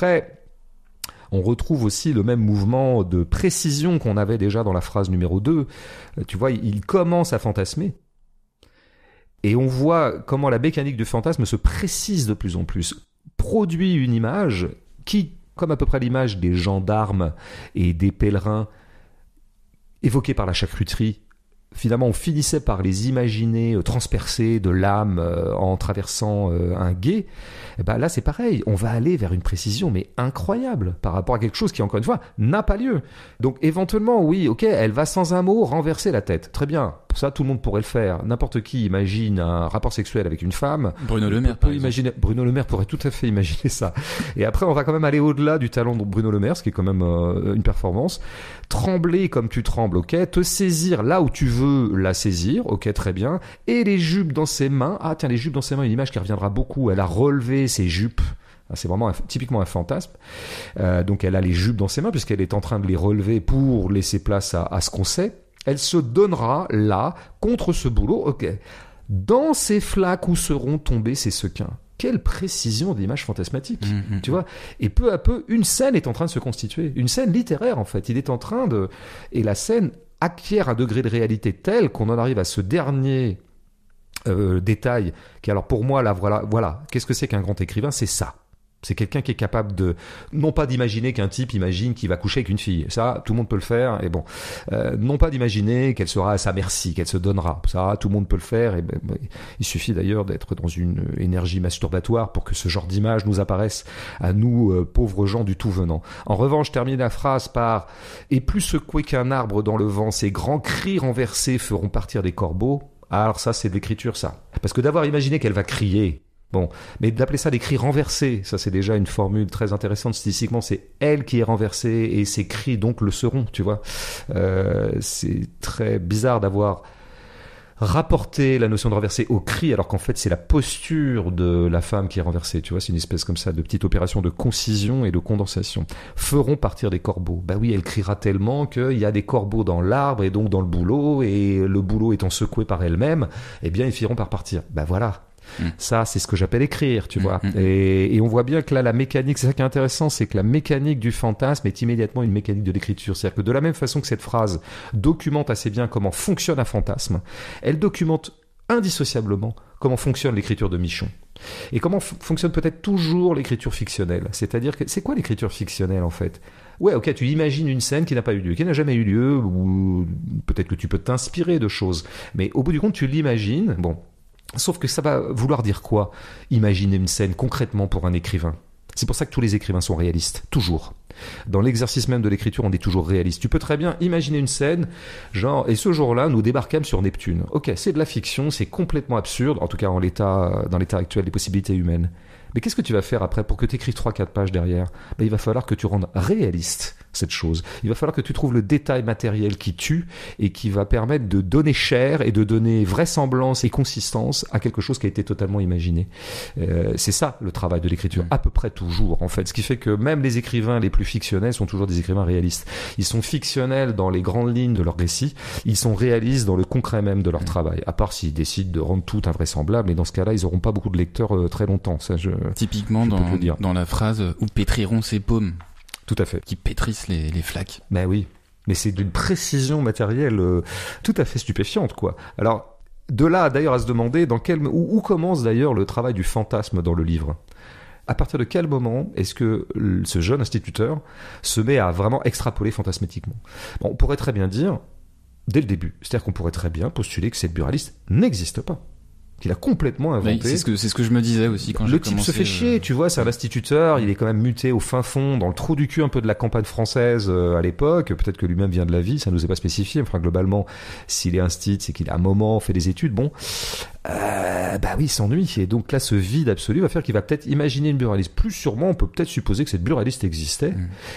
Après, on retrouve aussi le même mouvement de précision qu'on avait déjà dans la phrase numéro 2. Tu vois, il commence à fantasmer. Et on voit comment la mécanique du fantasme se précise de plus en plus, produit une image qui, comme à peu près l'image des gendarmes et des pèlerins évoqués par la charcuterie, finalement on finissait par les imaginer transpercés de l'âme en traversant un gué. Et ben là c'est pareil, on va aller vers une précision mais incroyable par rapport à quelque chose qui encore une fois n'a pas lieu. Donc éventuellement oui, ok, elle va sans un mot renverser la tête, très bien, ça tout le monde pourrait le faire, n'importe qui imagine un rapport sexuel avec une femme. Bruno Le Maire peut imaginer, Bruno Le Maire pourrait tout à fait imaginer ça. Et après on va quand même aller au-delà du talent de Bruno Le Maire, ce qui est quand même une performance. Trembler comme tu trembles, ok, te saisir là où tu veux la saisir, ok, très bien, et les jupes dans ses mains, ah tiens, les jupes dans ses mains, une image qui reviendra beaucoup, elle a relevé ses jupes, c'est vraiment typiquement un fantasme, donc elle a les jupes dans ses mains puisqu'elle est en train de les relever pour laisser place à ce qu'on sait, elle se donnera là, contre ce boulot, ok, dans ces flaques où seront tombés ses sequins. Quelle précision d'image fantasmatique, tu vois. Et peu à peu, une scène est en train de se constituer, une scène littéraire en fait, il est en train de... Et la scène acquiert un degré de réalité tel qu'on en arrive à ce dernier détail qui, alors pour moi, là, voilà, qu'est-ce que c'est qu'un grand écrivain ? C'est ça. C'est quelqu'un qui est capable de, non pas d'imaginer qu'un type imagine qu'il va coucher avec une fille. Ça, tout le monde peut le faire. Et bon, non pas d'imaginer qu'elle sera à sa merci, qu'elle se donnera. Ça, tout le monde peut le faire. Et il suffit d'ailleurs d'être dans une énergie masturbatoire pour que ce genre d'image nous apparaisse à nous, pauvres gens du tout venant. En revanche, je termine la phrase par « Et plus secoué qu'un arbre dans le vent, ces grands cris renversés feront partir des corbeaux. » Alors ça, c'est de l'écriture, ça. Parce que d'avoir imaginé qu'elle va crier... Bon, mais d'appeler ça des cris renversés, ça c'est déjà une formule très intéressante stylistiquement, c'est elle qui est renversée et ses cris donc le seront, tu vois. C'est très bizarre d'avoir rapporté la notion de renverser au cri alors qu'en fait c'est la posture de la femme qui est renversée, tu vois, c'est une espèce comme ça de petite opération de concision et de condensation. Feront partir des corbeaux. Bah oui, elle criera tellement qu'il y a des corbeaux dans l'arbre et donc dans le bouleau, et le bouleau étant secoué par elle-même, eh bien ils finiront par partir. Bah voilà. Ça, c'est ce que j'appelle écrire, tu vois. Et on voit bien que là, la mécanique, c'est ça qui est intéressant, c'est que la mécanique du fantasme est immédiatement une mécanique de l'écriture. C'est-à-dire que de la même façon que cette phrase documente assez bien comment fonctionne un fantasme, elle documente indissociablement comment fonctionne l'écriture de Michon. Et comment fonctionne peut-être toujours l'écriture fictionnelle. C'est-à-dire que c'est quoi l'écriture fictionnelle en fait ? Ouais, ok, tu imagines une scène qui n'a pas eu lieu, qui n'a jamais eu lieu, ou peut-être que tu peux t'inspirer de choses. Mais au bout du compte, tu l'imagines, bon. Sauf que ça va vouloir dire quoi ? Imaginer une scène concrètement pour un écrivain. C'est pour ça que tous les écrivains sont réalistes, toujours. Dans l'exercice même de l'écriture, on est toujours réaliste. Tu peux très bien imaginer une scène, genre, et ce jour-là, nous débarquâmes sur Neptune. Ok, c'est de la fiction, c'est complètement absurde, en tout cas dans l'état actuel des possibilités humaines. Mais qu'est-ce que tu vas faire après pour que tu écrives 3-4 pages derrière ? Il va falloir que tu rendes réaliste cette chose. Il va falloir que tu trouves le détail matériel qui tue et qui va permettre de donner chair et de donner vraisemblance et consistance à quelque chose qui a été totalement imaginé. C'est ça le travail de l'écriture, à peu près toujours en fait. Ce qui fait que même les écrivains les plus fictionnels sont toujours des écrivains réalistes. Ils sont fictionnels dans les grandes lignes de leur récit, ils sont réalistes dans le concret même de leur travail. À part s'ils décident de rendre tout invraisemblable, mais dans ce cas-là, ils n'auront pas beaucoup de lecteurs très longtemps. Ça, typiquement dans la phrase « Où pétriront ses paumes ?» Tout à fait. Qui pétrissent les flaques. Ben oui, mais c'est d'une précision matérielle tout à fait stupéfiante, quoi. Alors, de là d'ailleurs à se demander où commence d'ailleurs le travail du fantasme dans le livre. À partir de quel moment est-ce que ce jeune instituteur se met à vraiment extrapoler fantasmatiquement ? Bon, on pourrait très bien dire, dès le début, c'est-à-dire qu'on pourrait très bien postuler que cette buraliste n'existe pas. Qu'il a complètement inventé. Oui, c'est ce que je me disais aussi quand j'ai commencé. Le type se fait chier, tu vois, c'est un instituteur, il est quand même muté au fin fond, dans le trou du cul un peu de la campagne française à l'époque, peut-être que lui-même vient de la vie, ça nous est pas spécifié, enfin globalement, s'il est instit, c'est qu'il a un moment fait des études, bon, bah oui, il s'ennuie, et donc là, ce vide absolu va faire qu'il va peut-être imaginer une buraliste. Plus sûrement, on peut peut-être supposer que cette buraliste existait,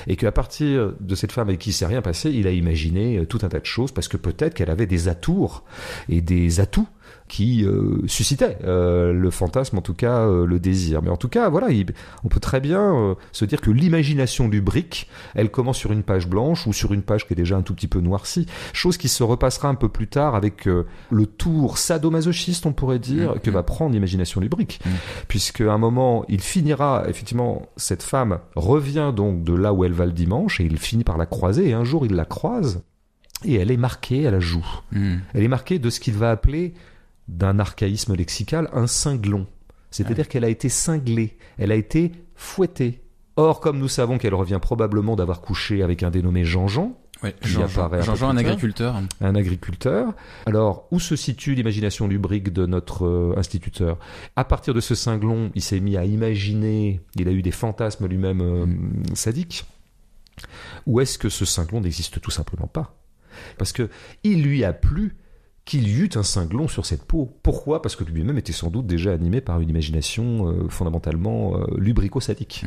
et qu'à partir de cette femme avec qui il s'est rien passé, il a imaginé tout un tas de choses, parce que peut-être qu'elle avait des atours et des atouts qui suscitait le fantasme, en tout cas le désir. Mais en tout cas, voilà, on peut très bien se dire que l'imagination lubrique, elle commence sur une page blanche ou sur une page qui est déjà un tout petit peu noircie, chose qui se repassera un peu plus tard avec le tour sadomasochiste, on pourrait dire, que va prendre l'imagination lubrique. Puisque à un moment, il finira, effectivement, cette femme revient donc de là où elle va le dimanche, et il finit par la croiser, et un jour il la croise, et elle est marquée à la joue. Elle est marquée de ce qu'il va appeler, d'un archaïsme lexical, un cinglon. C'est-à-dire qu'elle a été cinglée, elle a été fouettée. Or, comme nous savons qu'elle revient probablement d'avoir couché avec un dénommé Jean-Jean, Jean-Jean, un agriculteur. Un agriculteur. Alors, où se situe l'imagination lubrique de notre instituteur ? À partir de ce cinglon, il s'est mis à imaginer, il a eu des fantasmes lui-même sadiques. Ou est-ce que ce cinglon n'existe tout simplement pas ? Parce que il lui a plu qu'il y eût un cinglon sur cette peau. Pourquoi ? Parce que lui-même était sans doute déjà animé par une imagination fondamentalement lubrico-sadique.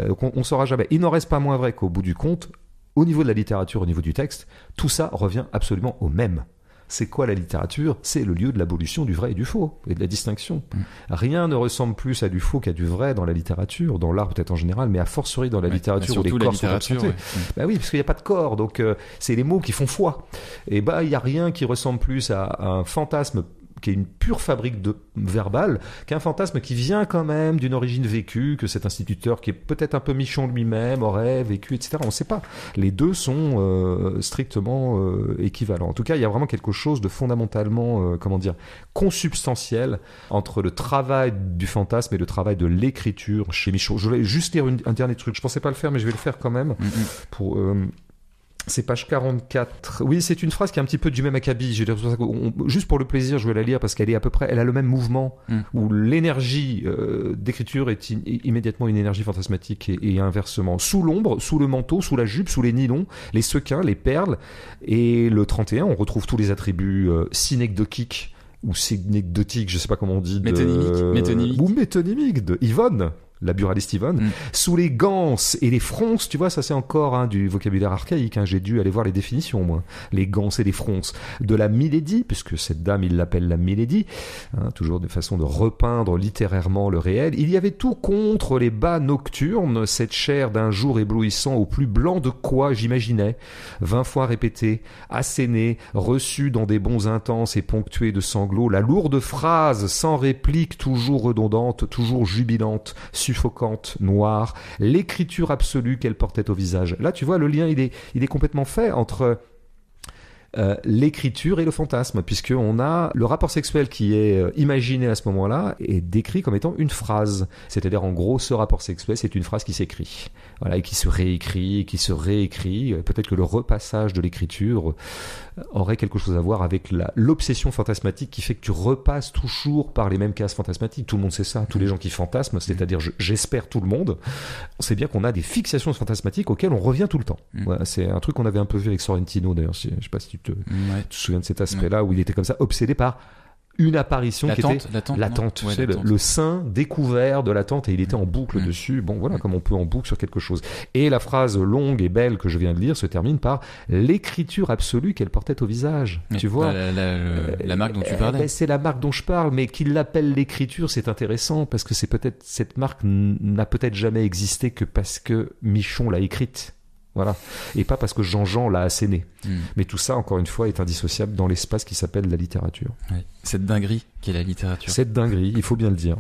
Donc on ne saura jamais. Il n'en reste pas moins vrai qu'au bout du compte, au niveau de la littérature, au niveau du texte, tout ça revient absolument au même. C'est quoi la littérature ? C'est le lieu de l'abolition du vrai et du faux, et de la distinction. Rien ne ressemble plus à du faux qu'à du vrai dans la littérature, dans l'art peut-être en général, mais a fortiori dans la littérature où les corps sont absentés. Bah oui, parce qu'il n'y a pas de corps, donc c'est les mots qui font foi. Et bah il n'y a rien qui ressemble plus à un fantasme qui est une pure fabrique de verbale, qu'un fantasme qui vient quand même d'une origine vécue, que cet instituteur qui est peut-être un peu Michon lui-même aurait vécu, etc. On ne sait pas. Les deux sont strictement équivalents. En tout cas, il y a vraiment quelque chose de fondamentalement, consubstantiel entre le travail du fantasme et le travail de l'écriture chez Michon. Je voulais juste lire un dernier truc. Je ne pensais pas le faire, mais je vais le faire quand même. Pour... c'est page 44. Oui, c'est une phrase qui est un petit peu du même acabit. Juste pour le plaisir, je vais la lire parce qu'elle est à peu près, elle a le même mouvement où l'énergie d'écriture est immédiatement une énergie fantasmatique et inversement. Sous l'ombre, sous le manteau, sous la jupe, sous les nylons, les sequins, les perles et le 31, on retrouve tous les attributs synecdoquiques ou synecdotiques, je sais pas comment on dit, métonymique ou métonymique de Yvonne. La buraliste Yvonne, sous les ganses et les fronces, tu vois, ça c'est encore du vocabulaire archaïque, j'ai dû aller voir les définitions, moi. Les ganses et les fronces. De la Milady, puisque cette dame, il l'appelle la Milady, toujours de façon de repeindre littérairement le réel. Il y avait tout contre les bas nocturnes, cette chair d'un jour éblouissant au plus blanc de quoi j'imaginais, 20 fois répété, asséné, reçu dans des bons intenses et ponctués de sanglots, la lourde phrase sans réplique, toujours redondante, toujours jubilante, suffocante, noire, l'écriture absolue qu'elle portait au visage. Là, tu vois, le lien, il est complètement fait entre l'écriture et le fantasme, puisqu'on a le rapport sexuel qui est imaginé à ce moment-là et décrit comme étant une phrase. C'est-à-dire, en gros, ce rapport sexuel, c'est une phrase qui s'écrit. Voilà, et qui se réécrit, et qui se réécrit. Peut-être que le repassage de l'écriture aurait quelque chose à voir avec l'obsession fantasmatique qui fait que tu repasses toujours par les mêmes cases fantasmatiques. Tout le monde sait ça. Tous les gens qui fantasment, c'est-à-dire j'espère tout le monde, on sait bien qu'on a des fixations fantasmatiques auxquelles on revient tout le temps. Voilà, c'est un truc qu'on avait un peu vu avec Sorrentino, d'ailleurs. Je sais pas si tu te souviens de cet aspect-là où il était comme ça, obsédé par une apparition qui était latente. Tu sais, le sein découvert de l'attente, et il était en boucle dessus. Bon, voilà, comme on peut en boucle sur quelque chose. Et la phrase longue et belle que je viens de lire se termine par l'écriture absolue qu'elle portait au visage. Tu vois, la marque dont tu parlais. C'est la marque dont je parle, mais qu'il l'appelle l'écriture, c'est intéressant parce que c'est peut-être cette marque n'a peut-être jamais existé que parce que Michon l'a écrite. Voilà. Et pas parce que Jean-Jean l'a asséné. Mais tout ça, encore une fois, est indissociable dans l'espace qui s'appelle la littérature. Cette dinguerie qu'est la littérature. Cette dinguerie, il faut bien le dire.